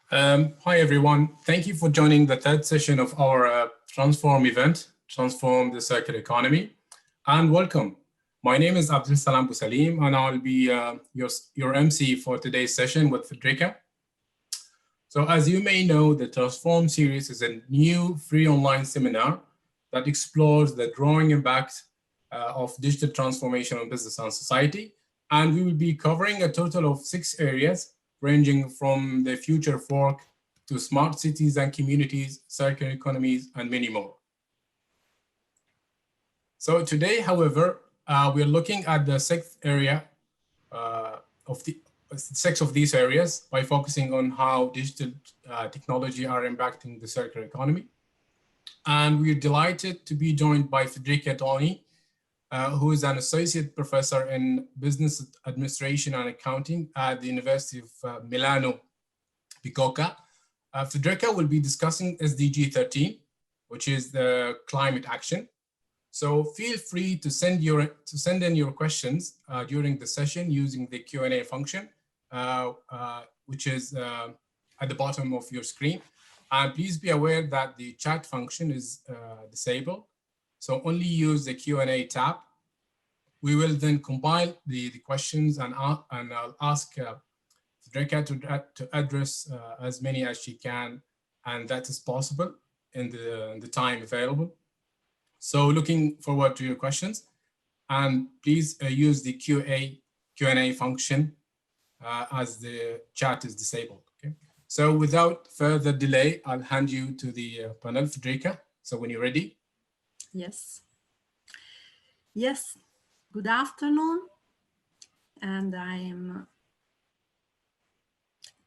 Hi, everyone. Thank you for joining the third session of our Transform event, Transform the Circular Economy, and welcome. My name is Abdul Salam Busalim, and I'll be your MC for today's session with Federica. So as you may know, the Transform series is a new free online seminar that explores the growing impact of digital transformation on business and society. And we will be covering a total of 6 areas, ranging from the future of work to smart cities and communities, circular economies, and many more. So today, however, we are looking at the 6th area of the 6 of these areas by focusing on how digital technology are impacting the circular economy. And we're delighted to be joined by Federica Doni, who is an associate professor in business administration and accounting at the University of Milano-bicocca. Federica will be discussing SDG 13, which is the climate action. So feel free to send in your questions during the session using the Q&A function, which is at the bottom of your screen. And please be aware that the chat function is disabled. So only use the Q&A tab. We will then compile the questions and I'll ask Federica to address as many as she can, and that is possible in the time available. So looking forward to your questions, and please use the Q&A function as the chat is disabled. Okay. So without further delay, I'll hand you to the panel, Federica. So when you're ready. Yes. Yes. Good afternoon. And I am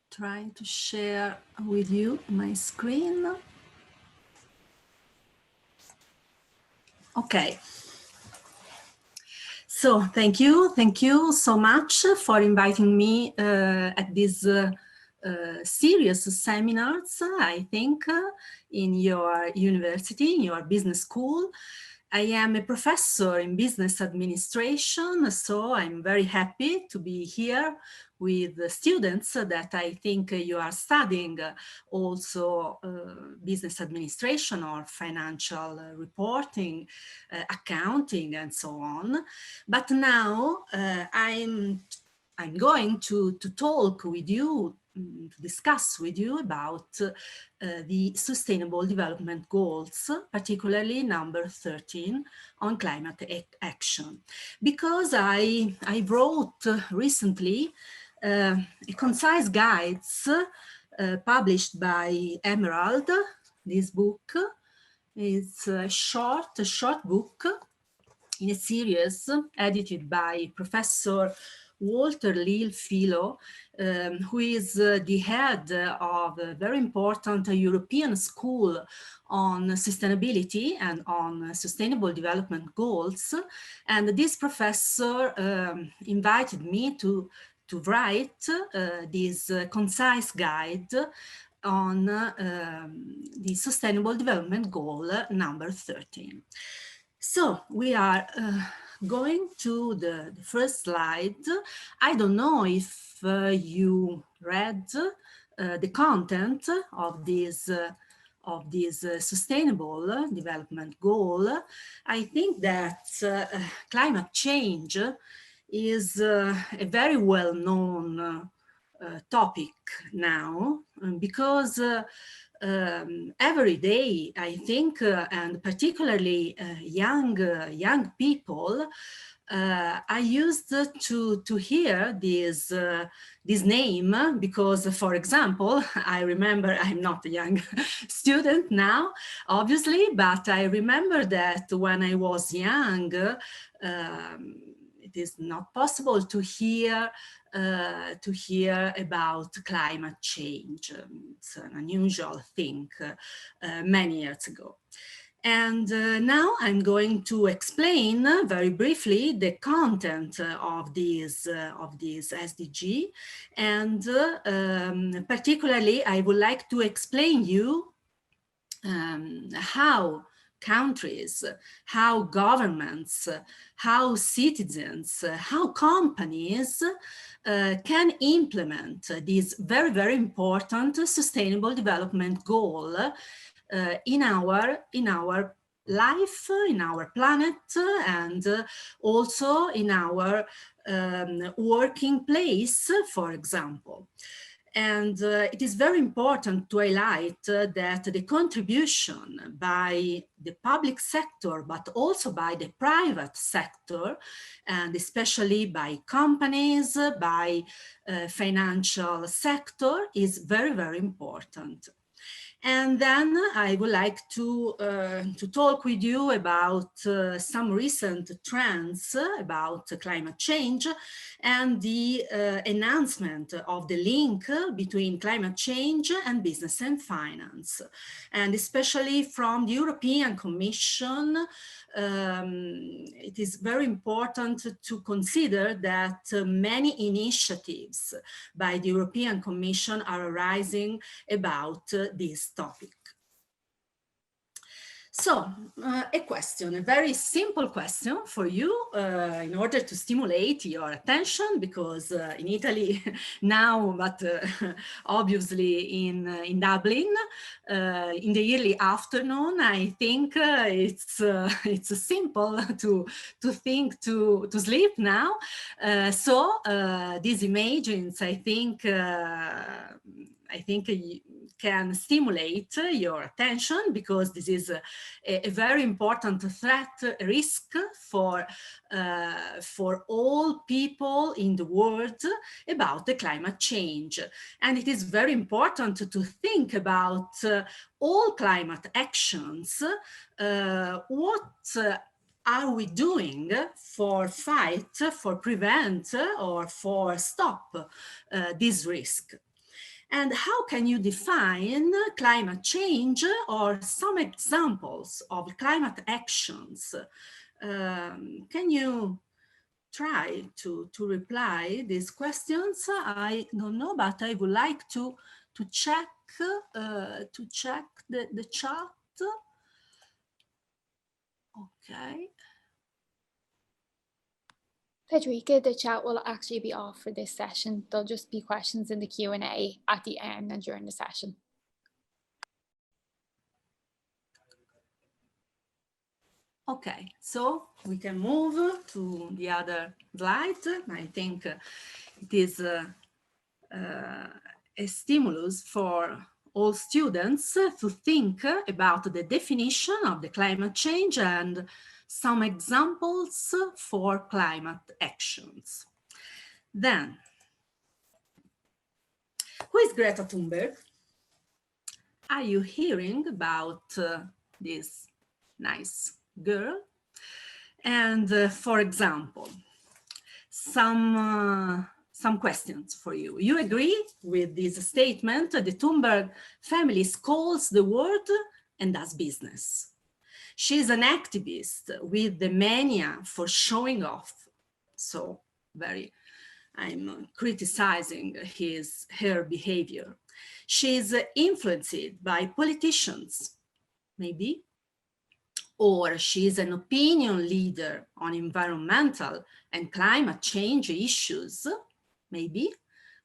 trying to share with you my screen. Okay. So thank you so much for inviting me at this series of seminars, I think, in your university, in your business school. I am a professor in business administration, so I'm very happy to be here with the students that I think you are studying also business administration or financial reporting, accounting, and so on. But now I'm going to talk with you, to discuss with you about the Sustainable Development Goals, particularly number 13 on climate action. Because I wrote recently a concise guides published by Emerald. This book is a short book in a series edited by Professor Walter Lilfilo, who is the head of a very important European school on sustainability and on sustainable development goals. And this professor invited me to write this concise guide on the Sustainable Development Goal number 13. So we are going to the first slide. I don't know if you read the content of this Sustainable Development Goal. I think that climate change is a very well-known topic now, because every day, I think, and particularly young people, I used to hear this name because, for example, I remember, I'm not a young student now, obviously, but I remember that when I was young, it is not possible to hear about climate change. It's an unusual thing many years ago. And now I'm going to explain very briefly the content of this SDG, and particularly I would like to explain you how countries, how governments, how citizens, how companies can implement this very, very important sustainable development goal in our life, in our planet, and also in our working place, for example. And it is very important to highlight that the contribution by the public sector, but also by the private sector, and especially by companies, by financial sector, is very, very important. And then I would like to talk with you about some recent trends about climate change and the enhancement of the link between climate change and business and finance. And especially from the European Commission, it is very important to consider that many initiatives by the European Commission are arising about this topic. So, a question, a very simple question for you in order to stimulate your attention, because in Italy now, but obviously in Dublin, in the early afternoon, I think it's simple to think to sleep now. So these images, I think can stimulate your attention, because this is a very important threat, risk for all people in the world about the climate change. And it is very important to think about all climate actions. What are we doing for fight, for prevent, or for stop this risk? And how can you define climate change, or some examples of climate actions? Can you try to reply these questions? I don't know, but I would like to check the chat. Okay. Federica, the chat will actually be off for this session. There'll just be questions in the Q&A at the end and during the session. Okay, so we can move to the other slide. I think it is a stimulus for all students to think about the definition of the climate change and some examples for climate actions. Then, who is Greta Thunberg? Are you hearing about this nice girl? And for example, some questions for you. You agree with this statement? The Thunberg family calls the world and does business. She's an activist with the mania for showing off. So I'm criticizing her behavior. She's influenced by politicians, maybe, or she's an opinion leader on environmental and climate change issues, maybe.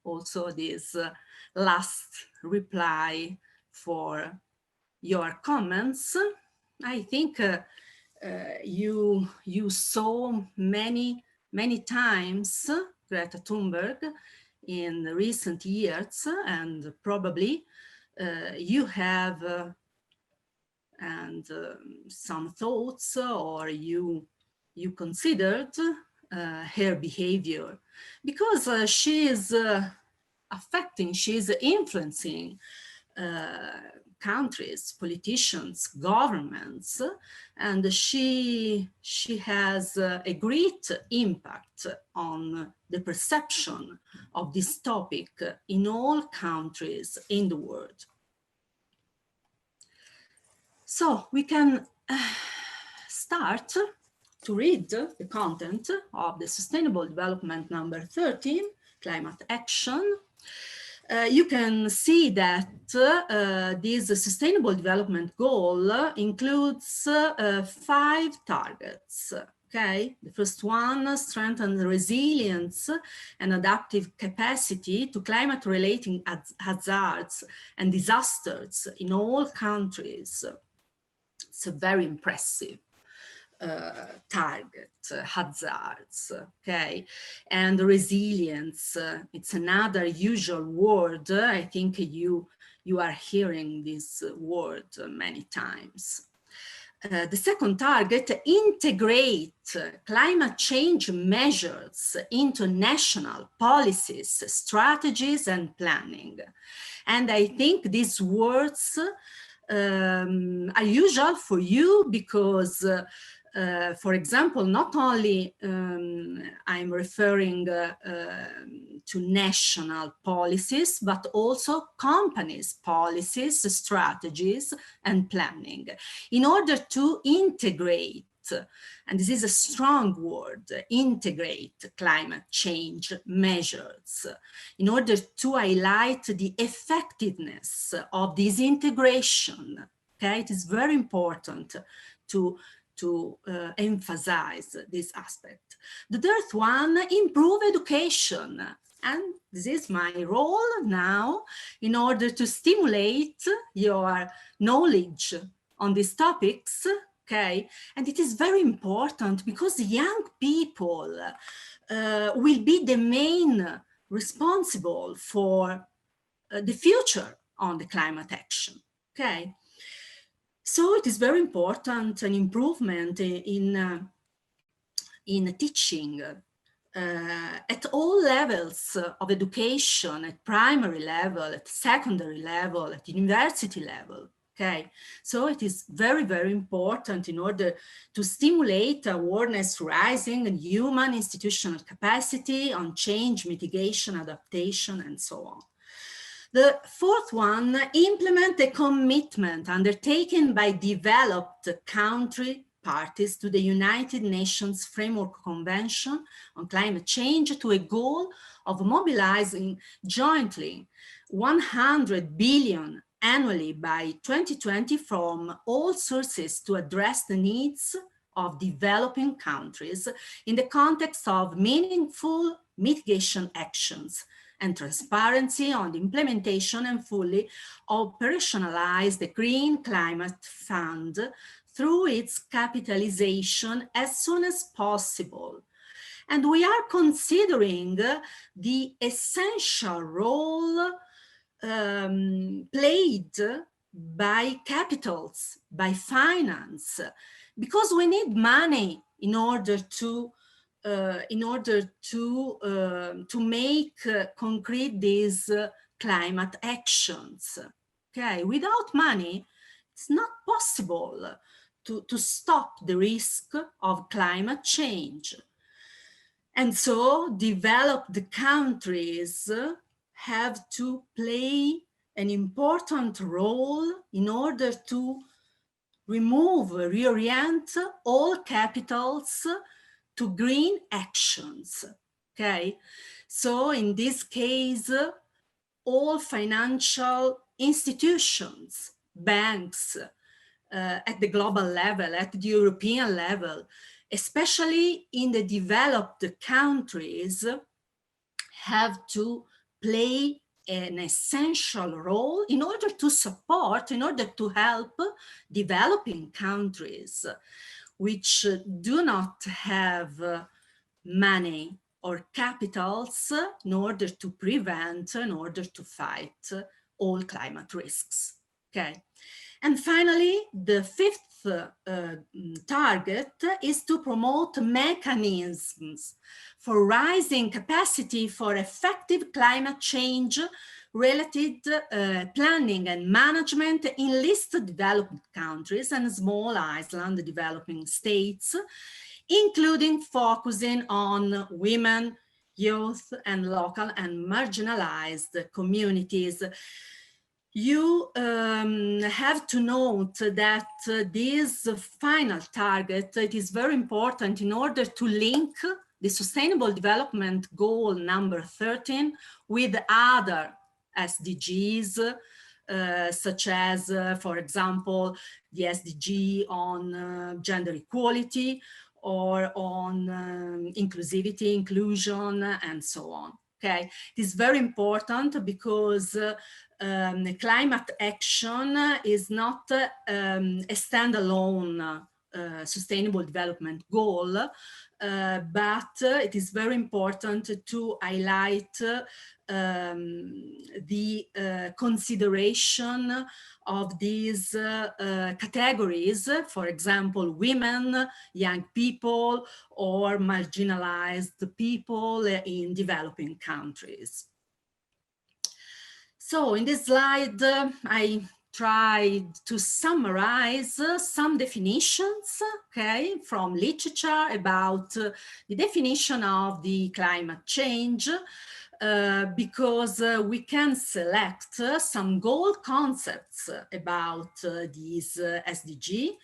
Also this last reply for your comments. I think you saw many times Greta Thunberg in recent years, and probably you have some thoughts, or you considered her behavior, because she is influencing countries, politicians, governments, and she has a great impact on the perception of this topic in all countries in the world. So we can start to read the content of the Sustainable Development number 13, Climate Action. you can see that this Sustainable Development Goal includes 5 targets. Okay, the first one, strengthen the resilience and adaptive capacity to climate-related hazards and disasters in all countries. It's a very impressive target, hazards, okay? And resilience, it's another usual word. I think you are hearing this word many times. The second target, integrate climate change measures into national policies, strategies, and planning. And I think these words are usual for you because, for example, not only I'm referring to national policies, but also companies' policies, strategies, and planning in order to integrate, and this is a strong word, integrate climate change measures in order to highlight the effectiveness of this integration. Okay, it is very important to emphasize this aspect. The third one, improve education. And this is my role now in order to stimulate your knowledge on these topics, okay? And it is very important because young people will be the main responsible for the future on the climate action, okay? So it is very important an improvement in teaching at all levels of education, at primary level, at secondary level, at university level, okay? So it is very, very important in order to stimulate awareness rising and human institutional capacity on change, mitigation, adaptation, and so on. The fourth one, implement a commitment undertaken by developed country parties to the United Nations Framework Convention on Climate Change to a goal of mobilizing jointly 100 billion annually by 2020 from all sources to address the needs of developing countries in the context of meaningful mitigation actions and transparency on the implementation and fully operationalize the Green Climate Fund through its capitalization as soon as possible. And we are considering the essential role played by capitals, by finance, because we need money in order to make concrete these climate actions. Okay, without money, it's not possible to stop the risk of climate change. And so developed countries have to play an important role in order to reorient all capitals to green actions, okay? So in this case, all financial institutions, banks, at the global level, at the European level, especially in the developed countries, have to play an essential role in order to support, in order to help developing countries which do not have money or capitals in order to prevent, in order to fight all climate risks, okay? And finally, the fifth target is to promote mechanisms for rising capacity for effective climate change related planning and management in least developed countries and small island developing states, including focusing on women, youth, and local and marginalized communities. You have to note that this final target, it is very important in order to link the Sustainable Development Goal number 13 with other SDGs, such as, for example, the SDG on gender equality, or on inclusivity, inclusion, and so on. Okay, it is very important because climate action is not a standalone sustainable development goal, but it is very important to highlight the consideration of these categories, for example, women, young people, or marginalized people in developing countries. So in this slide, I tried to summarize some definitions, okay, from literature about the definition of the climate change, because we can select some goal concepts about these SDG,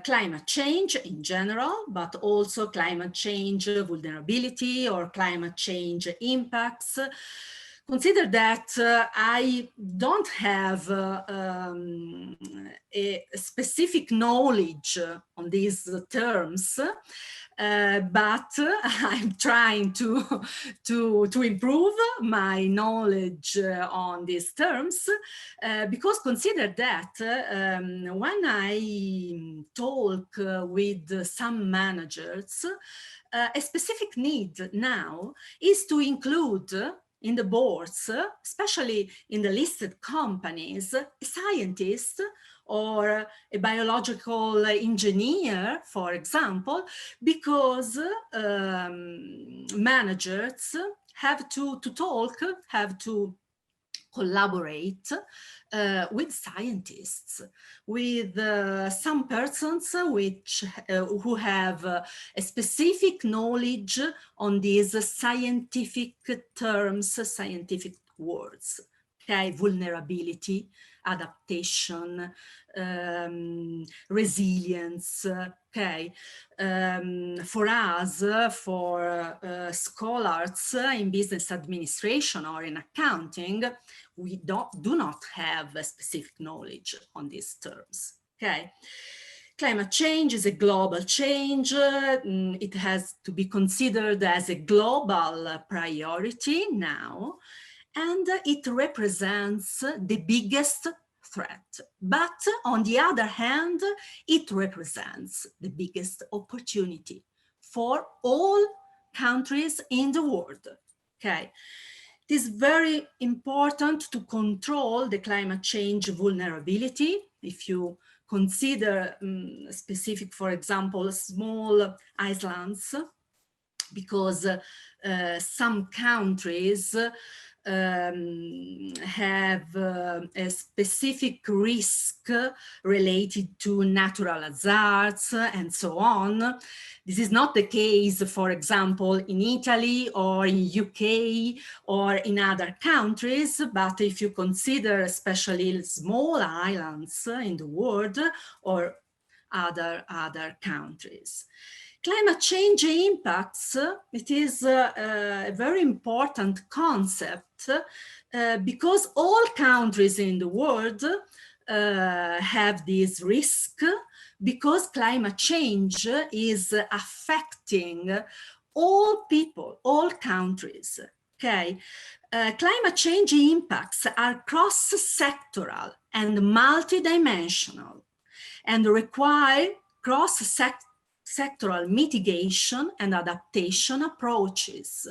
climate change in general, but also climate change vulnerability or climate change impacts. Consider that I don't have a specific knowledge on these terms, but I'm trying to improve my knowledge on these terms, because consider that when I talk with some managers, a specific need now is to include in the boards, especially in the listed companies, a scientist or a biological engineer, for example, because managers have to talk, have to collaborate with scientists, with some persons who have a specific knowledge on these scientific terms, scientific words. Okay, vulnerability, adaptation, resilience. Okay, for us, for scholars in business administration or in accounting, we do not have a specific knowledge on these terms. Okay. Climate change is a global change. It has to be considered as a global priority now, and it represents the biggest threat. But on the other hand, it represents the biggest opportunity for all countries in the world. Okay. It is very important to control the climate change vulnerability. If you consider specific, for example, small islands, because some countries have a specific risk related to natural hazards and so on. This is not the case, for example, in Italy or in UK or in other countries, but if you consider especially small islands in the world or other countries. Climate change impacts, it is a very important concept because all countries in the world have this risk, because climate change is affecting all people, all countries. Okay, climate change impacts are cross-sectoral and multidimensional and require cross-sectoral mitigation and adaptation approaches.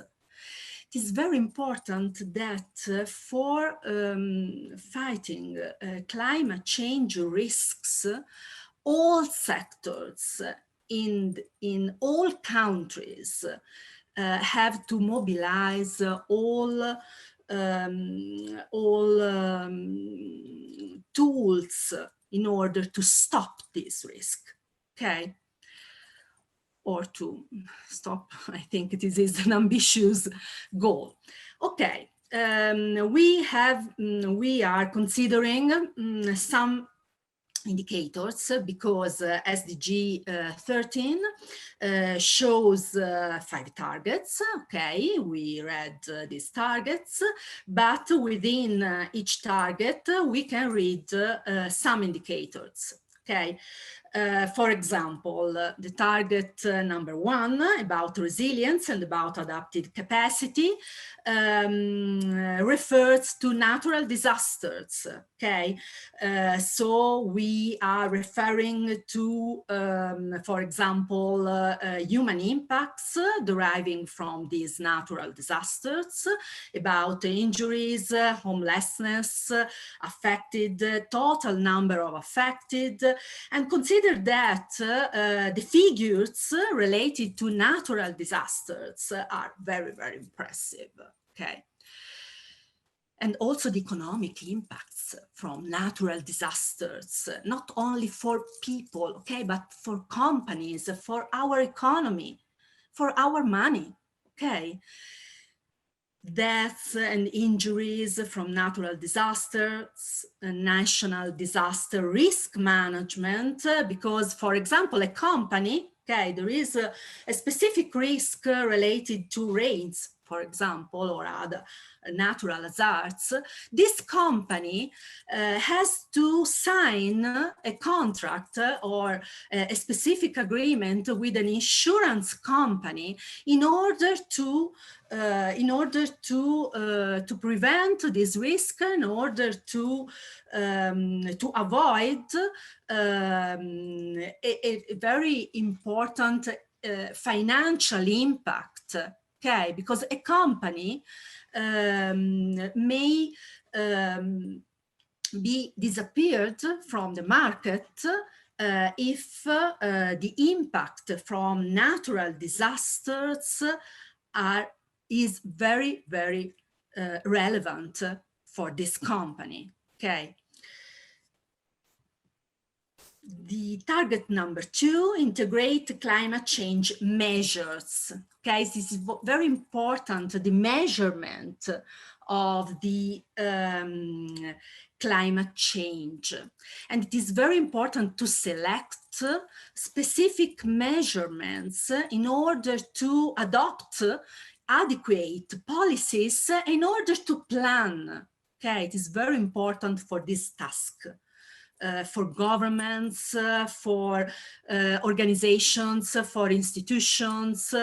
It is very important that for fighting climate change risks, all sectors in all countries have to mobilize all tools in order to stop this risk. Okay, or to stop, I think this is an ambitious goal. Okay, we are considering some indicators, because SDG 13 shows 5 targets. Okay, we read these targets, but within each target we can read some indicators. Okay, for example, the target number 1 about resilience and about adaptive capacity refers to natural disasters. Okay, so we are referring to, for example, human impacts deriving from these natural disasters, about injuries, homelessness, affected, total number of affected, and consider that the figures related to natural disasters are very, very impressive. Okay. And also the economic impacts from natural disasters, not only for people, okay, but for companies, for our economy, for our money, okay. Deaths and injuries from natural disasters, national disaster risk management, because, for example, a company, okay, there is a specific risk related to rains, for example, or other natural hazards. This company has to sign a contract or a specific agreement with an insurance company in order to prevent this risk, in order to avoid a very important financial impact. Okay, because a company may be disappeared from the market if the impact from natural disasters is very, very relevant for this company. Okay. The target number 2, integrate climate change measures. Okay, this is very important, the measurement of the climate change. And it is very important to select specific measurements in order to adopt adequate policies in order to plan. Okay, it is very important for this task. For governments, for organizations, for institutions,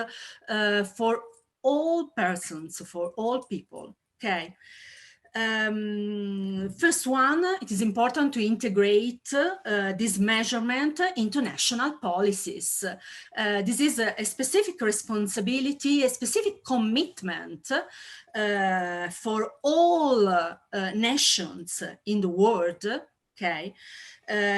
for all persons, for all people. Okay. First one, it is important to integrate this measurement into national policies. This is a specific responsibility, a specific commitment for all nations in the world. Okay,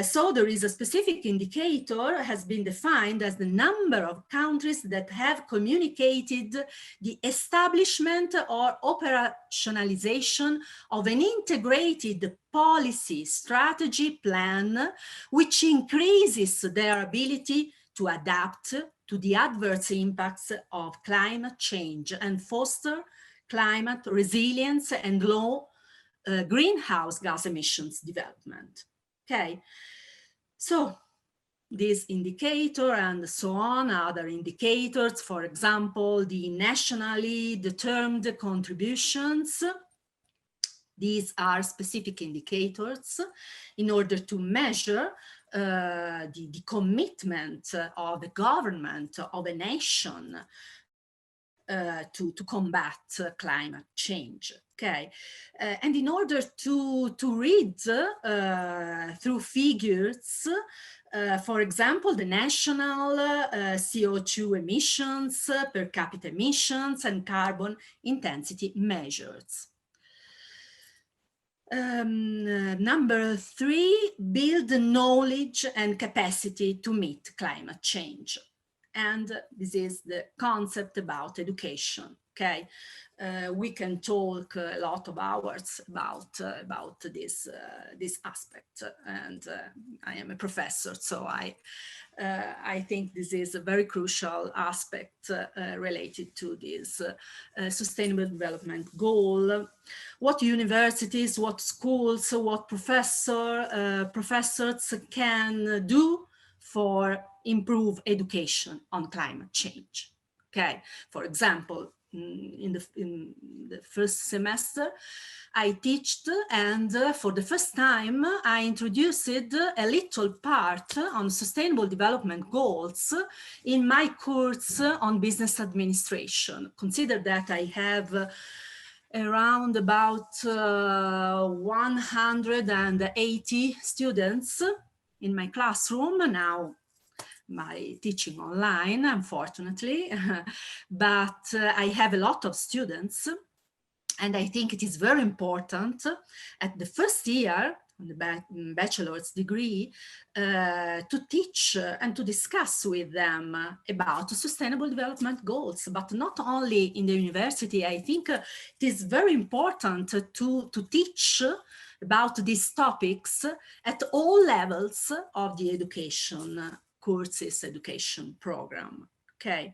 so there is a specific indicator has been defined as the number of countries that have communicated the establishment or operationalization of an integrated policy strategy plan, which increases their ability to adapt to the adverse impacts of climate change and foster climate resilience and low greenhouse gas emissions development. Okay, so this indicator and so on, other indicators, for example, the nationally determined contributions. These are specific indicators in order to measure the commitment of the government of a nation to combat climate change. Okay, and in order to read through figures, for example, the national CO2 emissions, per capita emissions, and carbon intensity measures. Number 3, build knowledge and capacity to meet climate change. And this is the concept about education. Okay, we can talk a lot of hours about this aspect, and I am a professor, so I think this is a very crucial aspect related to this sustainable development goal. What universities, what schools, what professors can do for improve education on climate change. Okay, for example, in the first semester, I taught, and for the first time, I introduced a little part on sustainable development goals in my course on business administration. Consider that I have around about 180 students in my classroom now. My teaching online, unfortunately, but I have a lot of students, and I think it is very important at the first year, the bachelor's degree, to teach and to discuss with them about sustainable development goals, but not only in the university. I think it is very important to teach about these topics at all levels of the education courses, education program. Okay.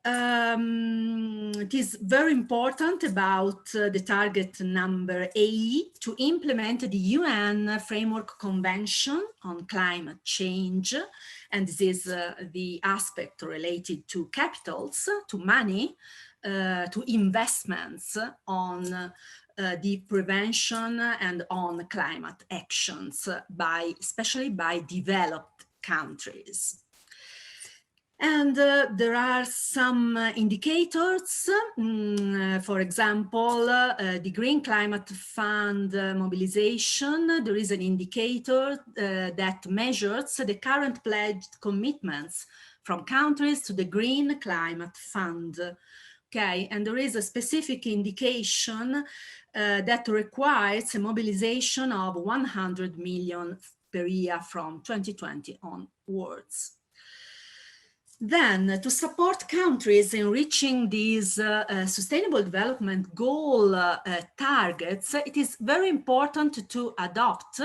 It is very important about the target number 8 to implement the UN Framework Convention on Climate Change. And this is the aspect related to capitals, to money, to investments on the prevention and on climate actions, especially by developed countries. And there are some indicators, for example, the Green Climate Fund mobilization. There is an indicator that measures the current pledged commitments from countries to the Green Climate Fund. Okay, and there is a specific indication that requires a mobilization of 100 million per year from 2020 onwards. Then, to support countries in reaching these sustainable development goal targets, it is very important to adopt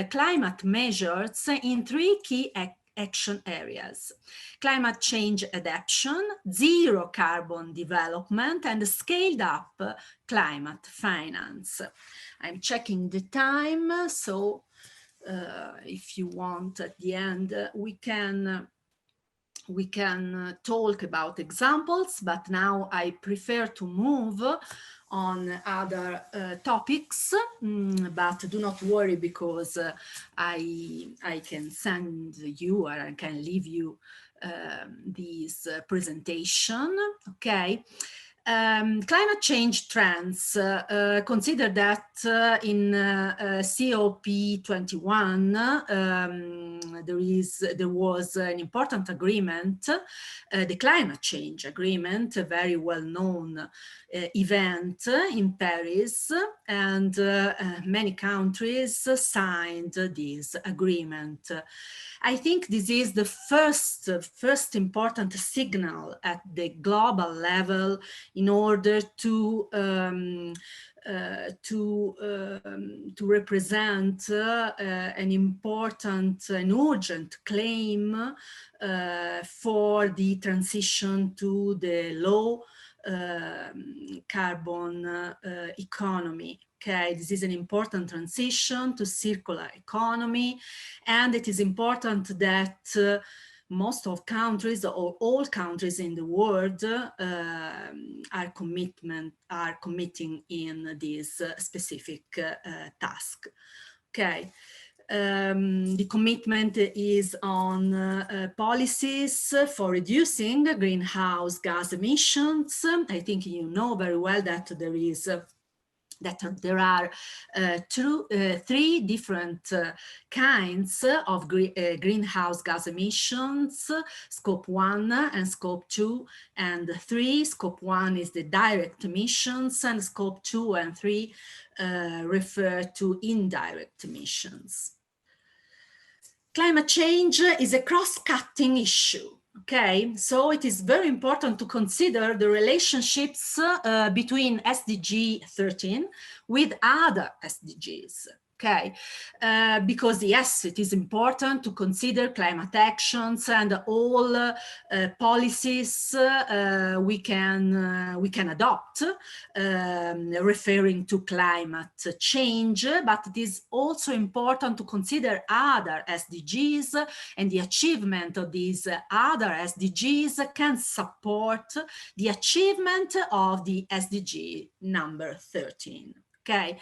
climate measures in 3 key action areas: climate change adaptation, zero carbon development, and scaled up climate finance. I'm checking the time, so if you want at the end, we can talk about examples, but now I prefer to move on other topics, but do not worry, because I can send you, or I can leave you this presentation. Okay. Climate change trends. Consider that in COP21 there was an important agreement, the climate change agreement, a very well-known event in Paris, and many countries signed this agreement. I think this is the first important signal at the global level in order to represent an important and urgent claim for the transition to the low carbon economy. Okay, this is an important transition to circular economy, and it is important that most of countries, or all countries in the world, are committing in this specific task. Okay. The commitment is on policies for reducing greenhouse gas emissions. I think you know very well that there are 3 different kinds of greenhouse gas emissions: scope 1 and scope 2 and 3. Scope 1 is the direct emissions, and scope 2 and 3 refer to indirect emissions. Climate change is a cross-cutting issue. Okay, so it is very important to consider the relationships between SDG 13 with other SDGs. Okay, because yes, it is important to consider climate actions and all policies we can adopt referring to climate change, but it is also important to consider other SDGs, and the achievement of these other SDGs can support the achievement of the SDG number 13. Okay,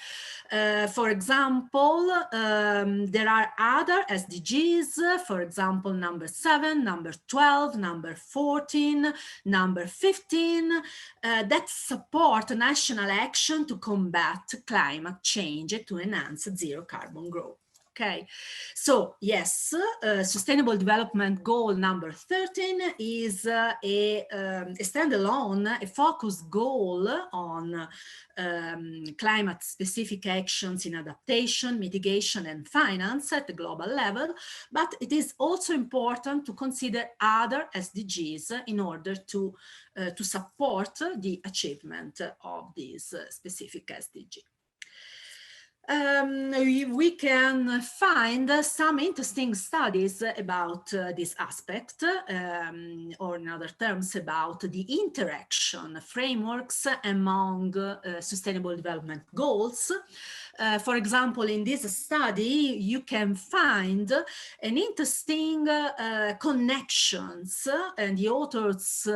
for example, there are other SDGs, for example, number 7, number 12, number 14, number 15, that support national action to combat climate change to enhance zero carbon growth. Okay, so yes, Sustainable Development Goal number 13 is a standalone, a focused goal on climate-specific actions in adaptation, mitigation, and finance at the global level, but it is also important to consider other SDGs in order to support the achievement of these specific SDGs. We can find some interesting studies about this aspect, or in other terms, about the interaction frameworks among Sustainable Development Goals. For example, in this study, you can find an interesting connections, and the authors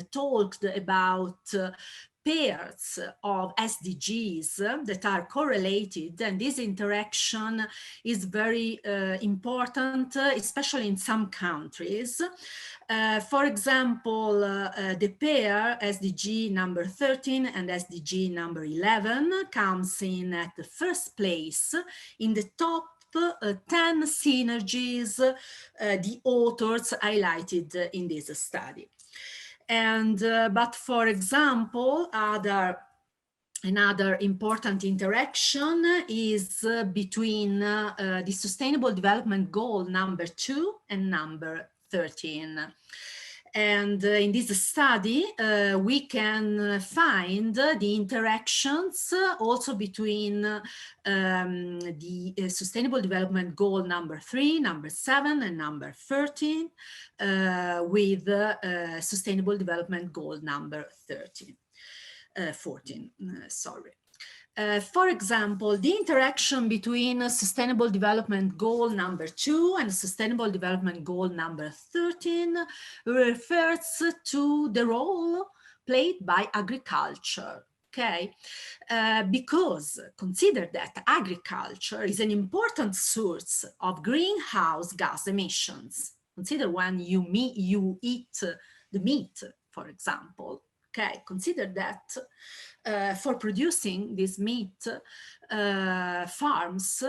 talked about pairs of SDGs that are correlated, and this interaction is very important, especially in some countries. For example, the pair SDG number 13 and SDG number 11 comes in at the first place in the top 10 synergies the authors highlighted in this study. And but for example, another important interaction is between the Sustainable Development Goal number 2 and number 13. And in this study, we can find the interactions also between the Sustainable Development Goal number 3, number 7, and number 13 with Sustainable Development Goal number 14. For example, the interaction between Sustainable Development Goal number 2 and Sustainable Development Goal number 13 refers to the role played by agriculture. Okay, because consider that agriculture is an important source of greenhouse gas emissions. Consider when you eat the meat, for example. Okay, consider that for producing this meat, farms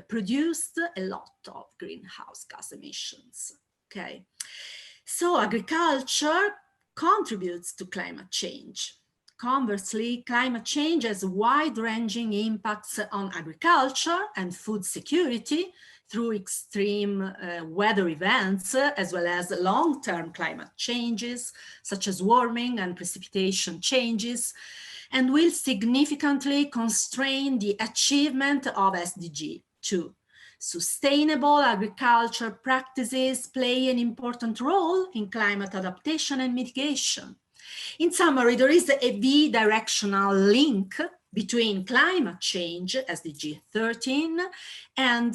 produced a lot of greenhouse gas emissions. Okay, so agriculture contributes to climate change. Conversely, climate change has wide-ranging impacts on agriculture and food security through extreme weather events, as well as long-term climate changes, such as warming and precipitation changes, and will significantly constrain the achievement of SDG 2. Sustainable agriculture practices play an important role in climate adaptation and mitigation. In summary, there is a bidirectional link between climate change, SDG 13, and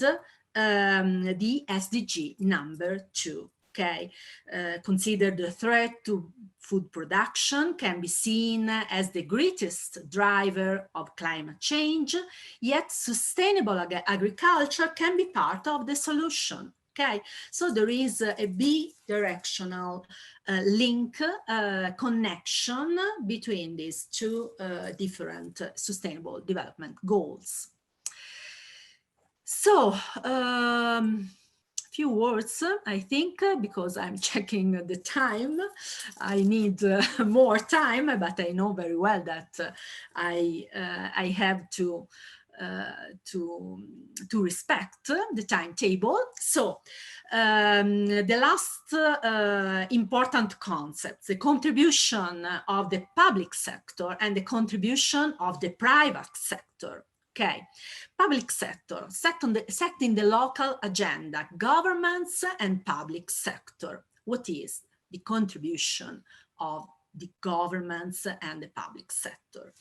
the SDG number 2. Okay, consider the threat to food production can be seen as the greatest driver of climate change, yet sustainable agriculture can be part of the solution. Okay, so there is a bidirectional link, connection between these two different sustainable development goals. So, few words, I think, because I'm checking the time. I need more time, but I know very well that I have to to respect the timetable. So the last important concept, the contribution of the public sector and the contribution of the private sector. Okay, public sector, setting the local agenda, governments and public sector. What is the contribution of the governments and the public sector?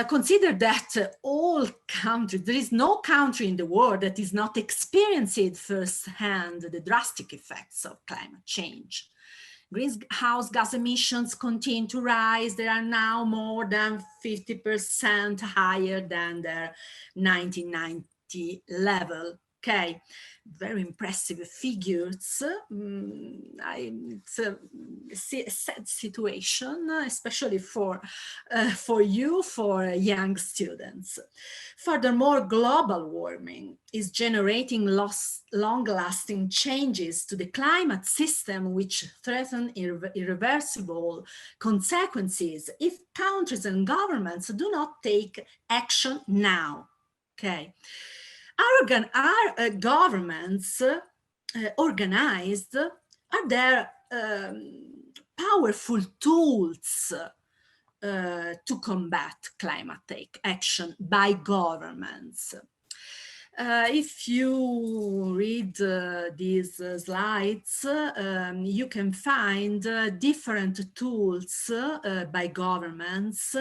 Consider that all countries, there is no country in the world that is not experiencing firsthand the drastic effects of climate change. Greenhouse gas emissions continue to rise. They are now more than 50% higher than their 1990 level. Okay, very impressive figures. It's a sad situation, especially for you, for young students. Furthermore, global warming is generating long-lasting changes to the climate system, which threaten irreversible consequences if countries and governments do not take action now. Okay. Our governments organized are their powerful tools to combat climate action by governments. If you read these slides, you can find different tools by governments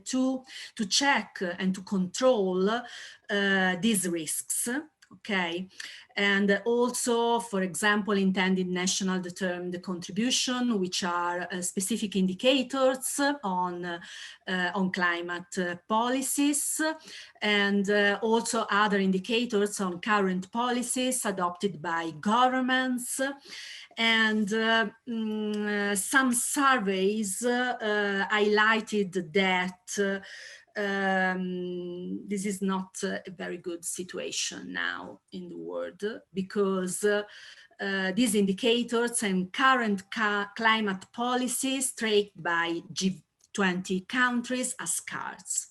to check and to control these risks. Okay, and also, for example, intended national determined contribution, which are specific indicators on climate policies, and also other indicators on current policies adopted by governments. And some surveys highlighted that this is not a very good situation now in the world, because these indicators and current climate policies tracked by G20 countries are scarce,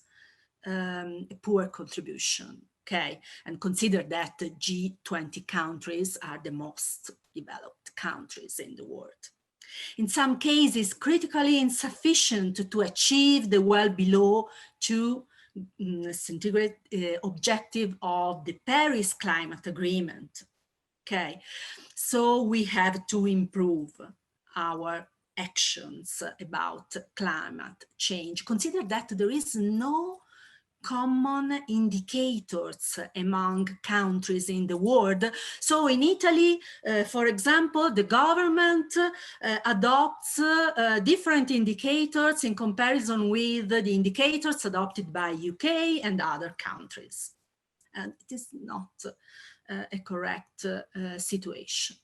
a poor contribution. Okay, and consider that the G20 countries are the most developed countries in the world. In some cases, critically insufficient to achieve the well below 2 centigrade objective of the Paris Climate Agreement. Okay, so we have to improve our actions about climate change. Consider that there is no common indicators among countries in the world. So in Italy, for example, the government adopts different indicators in comparison with the indicators adopted by UK and other countries. And it is not a correct situation.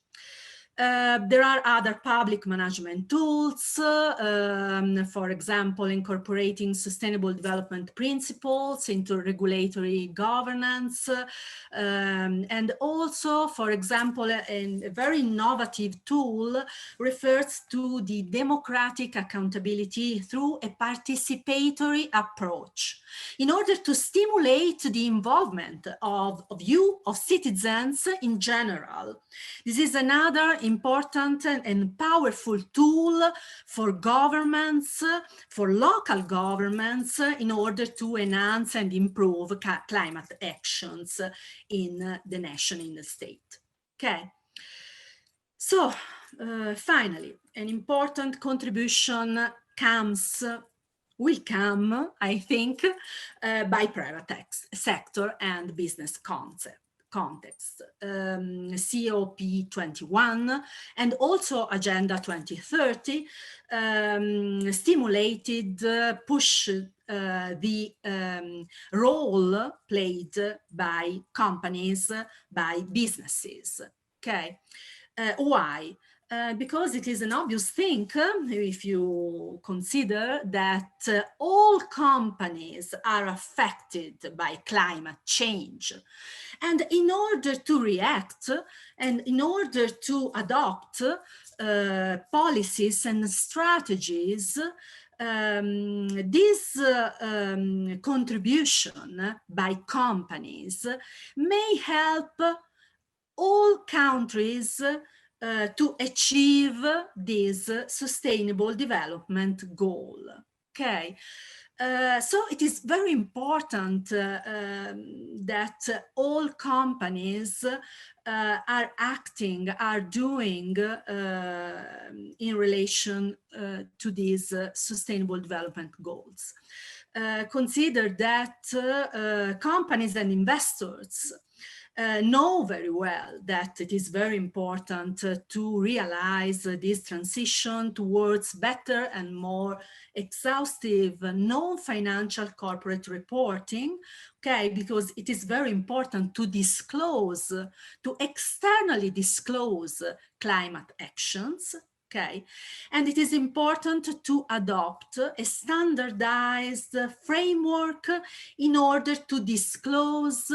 There are other public management tools, for example, incorporating sustainable development principles into regulatory governance, and also, for example, a very innovative tool refers to the democratic accountability through a participatory approach in order to stimulate the involvement of citizens in general. This is another important and powerful tool for governments, for local governments, in order to enhance and improve climate actions in the nation, in the state. Okay. So finally, an important contribution will come, I think, by private sector and business context. COP21 and also Agenda 2030 stimulated, pushed the role played by companies, by businesses. Okay, why? Because it is an obvious thing if you consider that all companies are affected by climate change. And in order to react and in order to adopt policies and strategies, this contribution by companies may help all countries to achieve this sustainable development goal. Okay, so it is very important that all companies are acting, are doing in relation to these sustainable development goals. Consider that companies and investors know very well that it is very important to realize this transition towards better and more exhaustive non-financial corporate reporting, okay, because it is very important to disclose, to externally disclose climate actions, okay, and it is important to adopt a standardized framework in order to disclose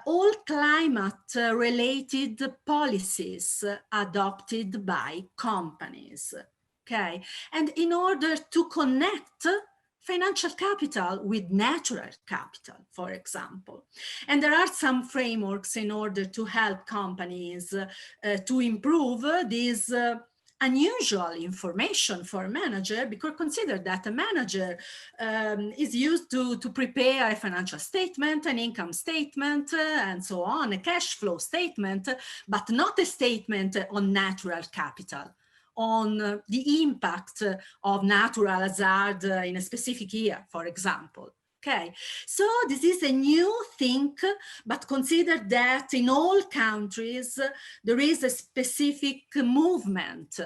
all climate-related policies adopted by companies, okay? And in order to connect financial capital with natural capital, for example. And there are some frameworks in order to help companies to improve this unusual information for a manager, because consider that a manager is used to prepare a financial statement, an income statement, and so on, a cash flow statement, but not a statement on natural capital, on the impact of natural hazard in a specific year, for example. Okay, so this is a new thing, but consider that in all countries, there is a specific movement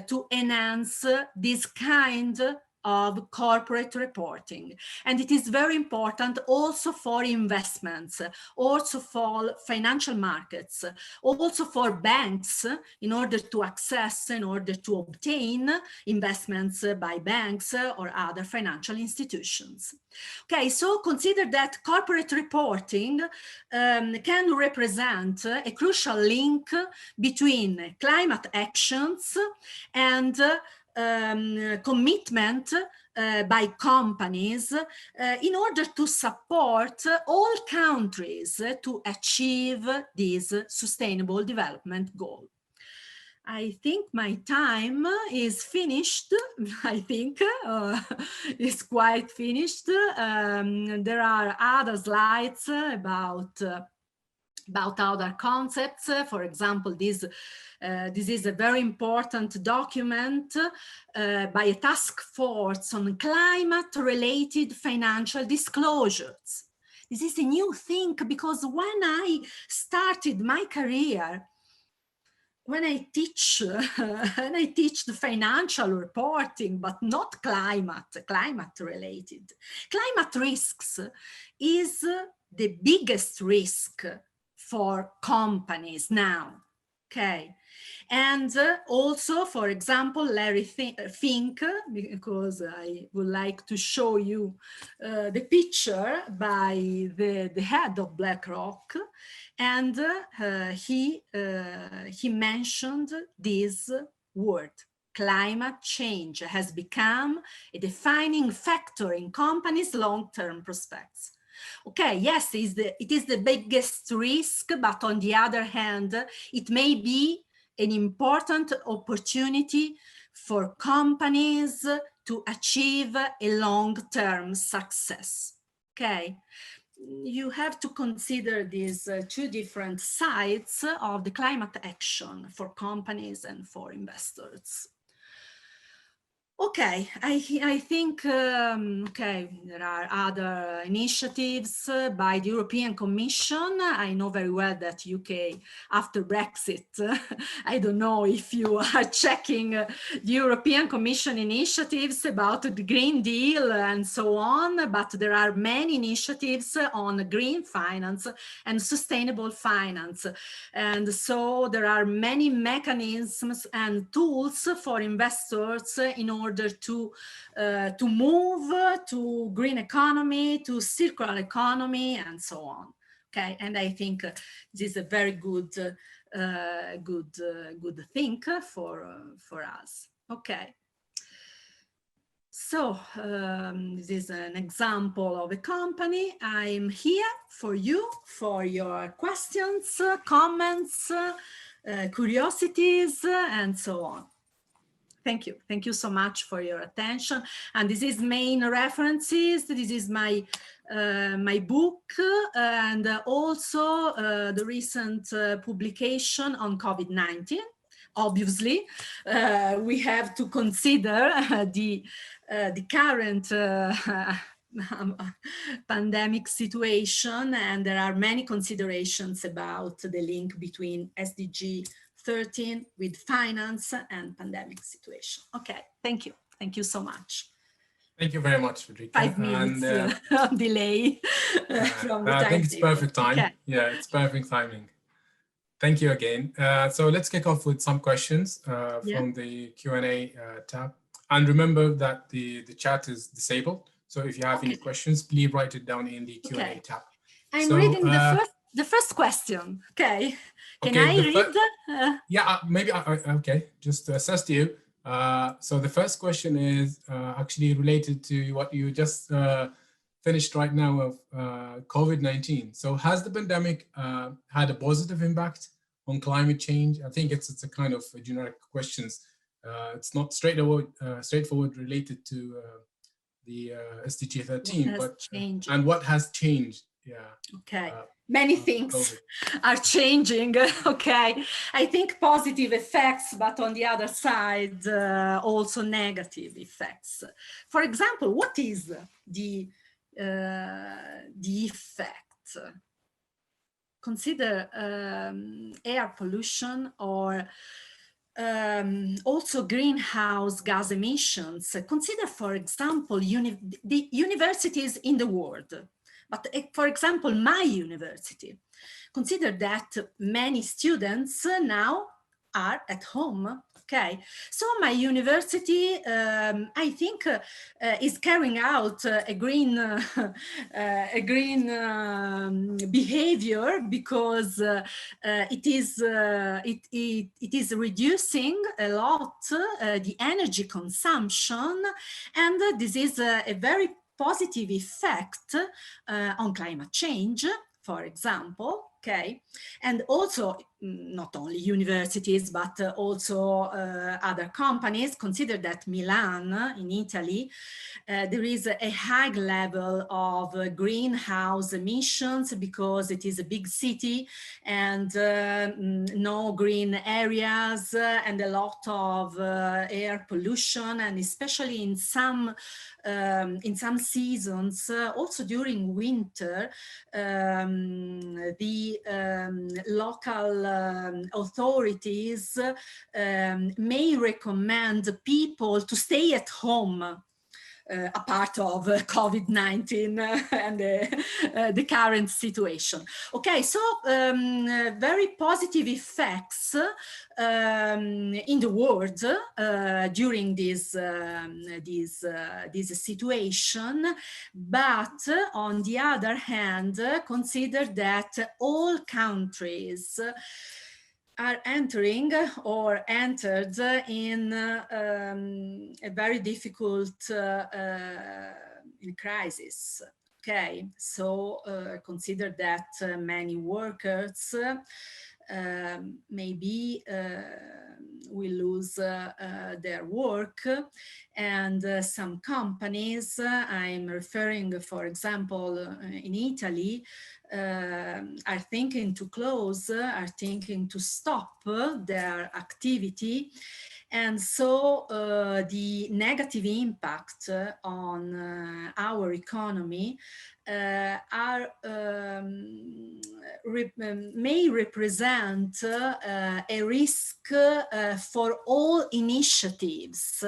to enhance this kind of corporate reporting. And it is very important also for investments, also for financial markets, also for banks, in order to access, in order to obtain investments by banks or other financial institutions. Okay, so consider that corporate reporting can represent a crucial link between climate actions and commitment by companies in order to support all countries to achieve this sustainable development goal. I think my time is finished. I think it's quite finished. There are other slides about other concepts. For example, this is a very important document by a task force on climate-related financial disclosures. This is a new thing because when I started my career, when I teach the financial reporting, but not climate-related. Climate risks is the biggest risk for companies now, okay? And also, for example, Larry Fink, because I would like to show you the picture by the head of BlackRock, and he mentioned this word. Climate change has become a defining factor in companies' long-term prospects. Okay, yes, it is the biggest risk, but on the other hand, it may be an important opportunity for companies to achieve a long-term success. Okay, you have to consider these two different sides of the climate action for companies and for investors. Okay, I think, okay, there are other initiatives by the European Commission. I know very well that UK, after Brexit, I don't know if you are checking the European Commission initiatives about the Green Deal and so on, but there are many initiatives on green finance and sustainable finance. And so there are many mechanisms and tools for investors in order to move to green economy, to circular economy, and so on. Okay, and I think this is a very good thing for us. Okay. So this is an example of a company. I'm here for you, for your questions, comments, curiosities, and so on. Thank you. Thank you so much for your attention. And this is main references. This is my my book and also the recent publication on COVID-19. Obviously, we have to consider the current pandemic situation, and there are many considerations about the link between SDG 13 with finance and pandemic situation. Okay, thank you. Thank you so much. Thank you very much, Federica. 5 minutes delay from the time. I think it's perfect time. Okay. Yeah, it's perfect timing. Thank you again. So let's kick off with some questions from the Q&A tab. And remember that the chat is disabled. So if you have any questions, please write it down in the Q&A tab. I'm reading the first question. Okay. Can I read? Yeah, maybe. Okay, just to assess you. So the first question is actually related to what you just finished right now of COVID-19. So has the pandemic had a positive impact on climate change? I think it's a kind of a generic questions. It's not straightforward related to the SDG 13, but and what has changed? Yeah. Okay. Many things are changing. Okay. I think positive effects, but on the other side, also negative effects. For example, what is the effect? Consider air pollution or also greenhouse gas emissions. Consider, for example, the universities in the world. But for example, my university, consider that many students now are at home. Okay, so my university, I think, is carrying out a green behavior because it is reducing a lot the energy consumption, and this is a very positive effect on climate change, for example. Okay, and also not only universities, but also other companies. Consider that Milan in Italy, there is a high level of greenhouse emissions because it is a big city and no green areas and a lot of air pollution, and especially in some seasons, also during winter, the local authorities may recommend people to stay at home, a part of COVID-19 and the current situation. Okay, so very positive effects in the world during this situation, but on the other hand, consider that all countries are entering or entered in a very difficult crisis. Okay, so consider that many workers maybe will lose their work, and some companies, I'm referring, for example, in Italy, are thinking to close, are thinking to stop their activity. And so the negative impact on our economy may represent a risk for all initiatives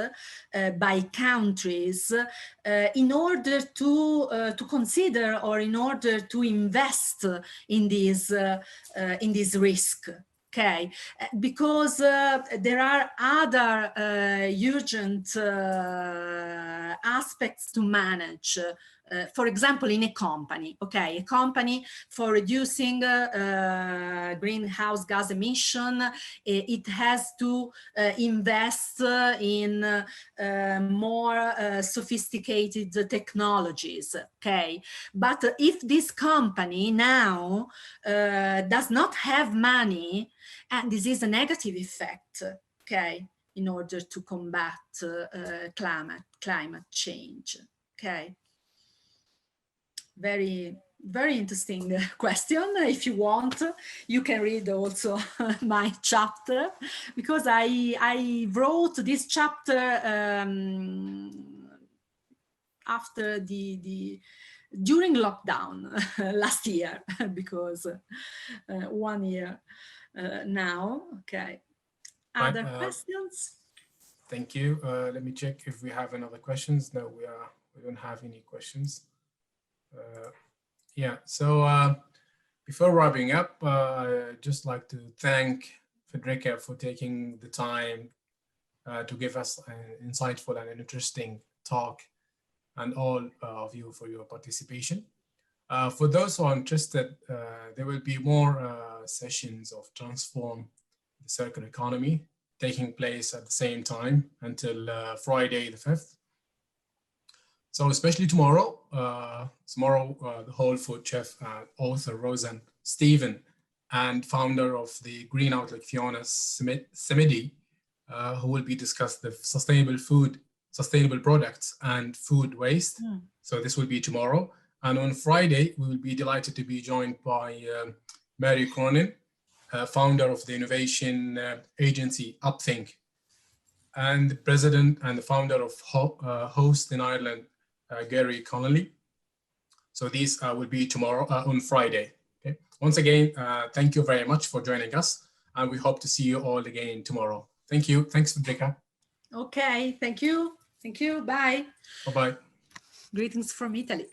by countries in order to consider or in order to invest in this risk. Okay, because there are other urgent aspects to manage. For example, in a company, okay, a company for reducing greenhouse gas emission, it has to invest in more sophisticated technologies, okay? But if this company now does not have money, and this is a negative effect, okay, in order to combat climate change, okay? Very interesting question. If you want, you can read also my chapter, because I wrote this chapter after during lockdown last year, because 1 year now. Okay. Other questions? Thank you. Let me check if we have another questions. No, we don't have any questions. Yeah, so before wrapping up, I'd just like to thank Federica for taking the time to give us an insightful and an interesting talk, and all of you for your participation. For those who are interested, there will be more sessions of Transform the Circular Economy taking place at the same time until Friday the 5th. So especially tomorrow, the whole food chef and author Rosen Stephen and founder of the Green Outlook Fiona Semidi, who will be discussing the sustainable products and food waste. So this will be tomorrow. And on Friday, we will be delighted to be joined by Mary Cronin, founder of the innovation agency Upthink, and the president and the founder of Host in Ireland, Gary Connolly. So these will be tomorrow on Friday. Okay. Once again, thank you very much for joining us, and we hope to see you all again tomorrow. Thank you. Thanks, Federica. Okay, thank you. Thank you. Bye. Bye-bye. Greetings from Italy.